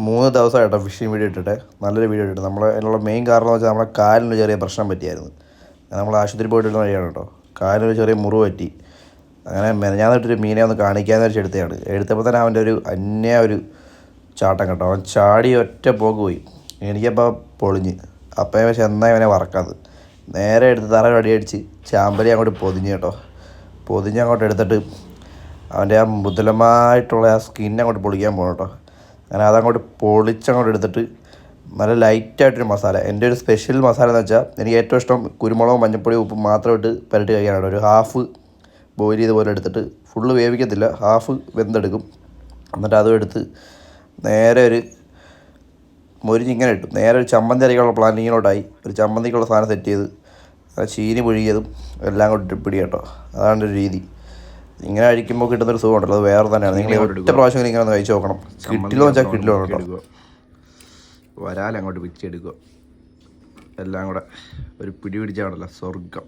3 ദിവസമായിട്ടോ phishing video ഇട്ടിട്ട് നല്ലൊരു video ഇട്ടിട്ട് നമ്മളെ അതിനുള്ള മെയിൻ കാരണം എന്ന് വെച്ചാൽ നമ്മുടെ കാലിന് ചെറിയ പ്രശ്നം പറ്റിയായിരുന്നു. നമ്മൾ ആശുപത്രി പോയിട്ടിരുന്ന വഴിയാണ് കേട്ടോ. കാലിനൊരു ചെറിയ മുറിവ് പറ്റി. അങ്ങനെ മെനഞ്ഞാന്നിട്ടൊരു മീനെ ഒന്ന് കാണിക്കാമെന്ന് വെച്ച് എടുത്തതാണ്. എടുത്തപ്പോൾ തന്നെ അവൻ്റെ ഒരു ചാട്ടം കേട്ടോ. അവൻ ചാടി ഒറ്റ പോക്ക് പോയി. എനിക്കപ്പോൾ പൊളിഞ്ഞ്. അപ്പം പക്ഷെ എന്നാ അവനെ വറക്കാത് നേരെ എടുത്ത് തറ അടിയടിച്ച് ചാമ്പലി അങ്ങോട്ട് പൊതിഞ്ഞ് കേട്ടോ. പൊതിഞ്ഞ് അങ്ങോട്ട് എടുത്തിട്ട് അവൻ്റെ ആ മൃദുലമായിട്ടുള്ള ആ സ്കിൻ അങ്ങോട്ട് പൊളിക്കാൻ പോകണം കേട്ടോ. അങ്ങനെ അതങ്ങോട്ട് പൊളിച്ചങ്ങോട്ട് എടുത്തിട്ട് നല്ല ലൈറ്റായിട്ടൊരു മസാല. എൻ്റെ ഒരു സ്പെഷ്യൽ മസാല എന്ന് വെച്ചാൽ എനിക്ക് ഏറ്റവും ഇഷ്ടം കുരുമുളകും മഞ്ഞൾപ്പൊടിയും ഉപ്പും മാത്രം ഇട്ട് പുരട്ടി കഴിക്കാനാണ്. ഒരു ഹാഫ് ബോയിൽ ചെയ്ത് പോലെ എടുത്തിട്ട് ഫുള്ള് വേവിക്കത്തില്ല, ഹാഫ് വെന്തെടുക്കും. എന്നിട്ട് അതും എടുത്ത് നേരെ ഒരു മൊരിഞ്ഞിങ്ങനെ ഇട്ടു. നേരെ ഒരു ചമ്മന്തി അരയ്ക്കാനുള്ള പ്ലാനിങ്ങിലോട്ടായി. ഒരു ചമ്മന്തിക്കുള്ള സാധനം സെറ്റ് ചെയ്ത് ചീനി പുഴുകിയതും എല്ലാം കൂടി പിടി കേട്ടോ. അതാണ് ഒരു രീതി. ഇങ്ങനെ കഴിക്കുമ്പോൾ കിട്ടുന്നൊരു സുഖം ഉണ്ടല്ലോ, അത് വേറെ തന്നെയാണ്. നിങ്ങൾ ഒറ്റ പ്രാവശ്യം ഇങ്ങനെ ഒന്ന് കഴിച്ച് നോക്കണം. കിട്ടില്ലോ വെച്ചാൽ കിട്ടില്ലോ കേട്ടോ. വരാലങ്ങോട്ട് പിച്ചെടുക്കുക, എല്ലാം കൂടെ ഒരു പിടി പിടിച്ചാണല്ലോ സ്വർഗം.